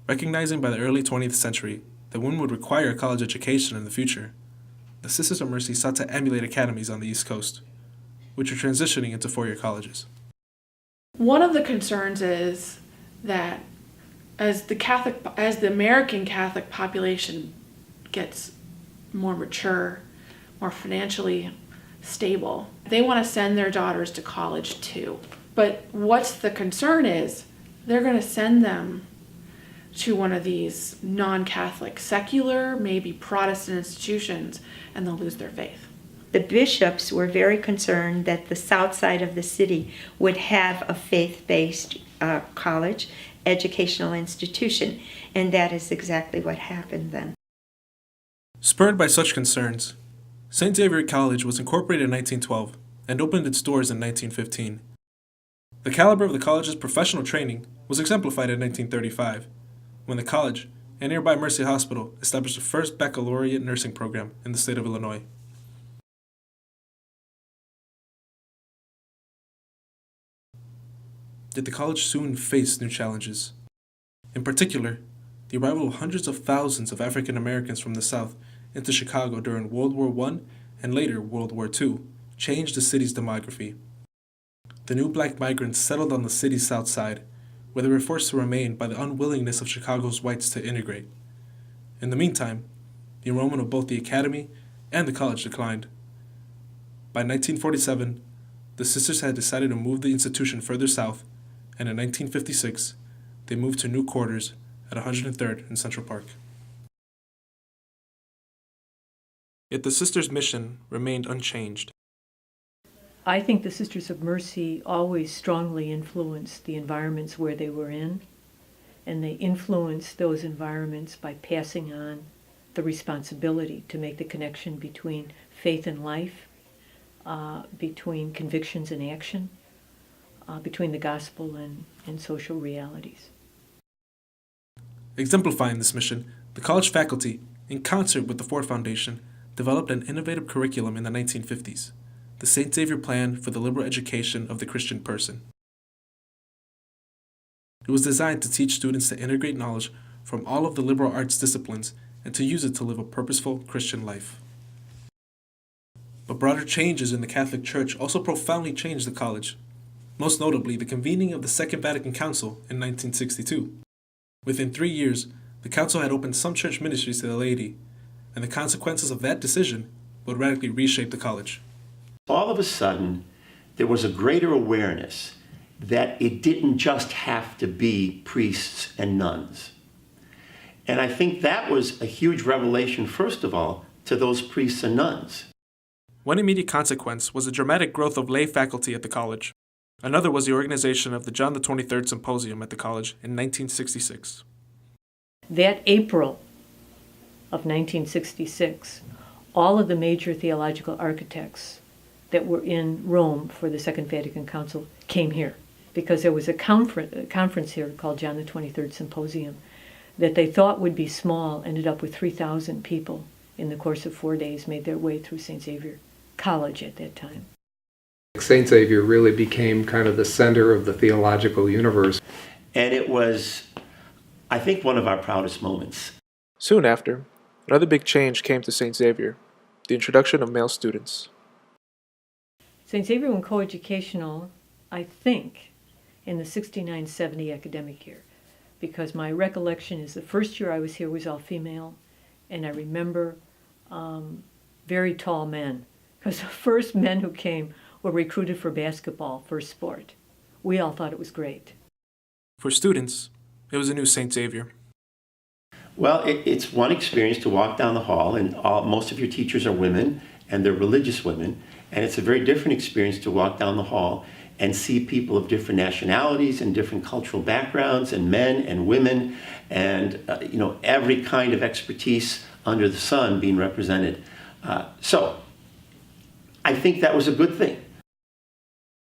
Recognizing by the early 20th century that women would require a college education in the future, the Sisters of Mercy sought to emulate academies on the East Coast, which were transitioning into four-year colleges. One of the concerns is that as the American Catholic population gets more mature, more financially stable, they want to send their daughters to college too. But what's the concern is they're going to send them to one of these non-Catholic, secular, maybe Protestant institutions, and they'll lose their faith. The bishops were very concerned that the south side of the city would have a faith-based college, educational institution, and that is exactly what happened then. Spurred by such concerns, St. Xavier College was incorporated in 1912 and opened its doors in 1915. The caliber of the college's professional training was exemplified in 1935, when the college and nearby Mercy Hospital established the first baccalaureate nursing program in the state of Illinois. Yet the college soon faced new challenges. In particular, the arrival of hundreds of thousands of African Americans from the South into Chicago during World War I and later World War II changed the city's demography. The new black migrants settled on the city's south side, where they were forced to remain by the unwillingness of Chicago's whites to integrate. In the meantime, the enrollment of both the academy and the college declined. By 1947, the sisters had decided to move the institution further south, and in 1956, they moved to new quarters at 103rd in Central Park. Yet the sisters' mission remained unchanged. I think the Sisters of Mercy always strongly influenced the environments where they were in, and they influenced those environments by passing on the responsibility to make the connection between faith and life, between convictions and action, between the gospel and social realities. Exemplifying this mission, the college faculty, in concert with the Ford Foundation, developed an innovative curriculum in the 1950s. The St. Xavier Plan for the Liberal Education of the Christian Person. It was designed to teach students to integrate knowledge from all of the liberal arts disciplines and to use it to live a purposeful Christian life. But broader changes in the Catholic Church also profoundly changed the college, most notably the convening of the Second Vatican Council in 1962. Within 3 years, the council had opened some church ministries to the laity, and the consequences of that decision would radically reshape the college. All of a sudden, there was a greater awareness that it didn't just have to be priests and nuns. And I think that was a huge revelation, first of all, to those priests and nuns. One immediate consequence was the dramatic growth of lay faculty at the college. Another was the organization of the John the 23rd Symposium at the college in 1966. That April of 1966, all of the major theological architects that were in Rome for the Second Vatican Council came here, because there was a conference here called John the 23rd Symposium that they thought would be small, ended up with 3,000 people in the course of 4 days, made their way through St. Xavier College at that time. St. Xavier really became kind of the center of the theological universe. And it was, I think, one of our proudest moments. Soon after, another big change came to St. Xavier, the introduction of male students. St. Xavier went coeducational, I think, in the 69-70 academic year, because my recollection is the first year I was here was all female, and I remember very tall men, because the first men who came were recruited for basketball, for sport. We all thought it was great. For students, it was a new St. Xavier. Well, it's one experience to walk down the hall, and most of your teachers are women, and they're religious women, and it's a very different experience to walk down the hall and see people of different nationalities and different cultural backgrounds, and men and women, and every kind of expertise under the sun being represented. So I think that was a good thing.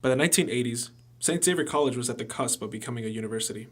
By the 1980s, St. Xavier College was at the cusp of becoming a university.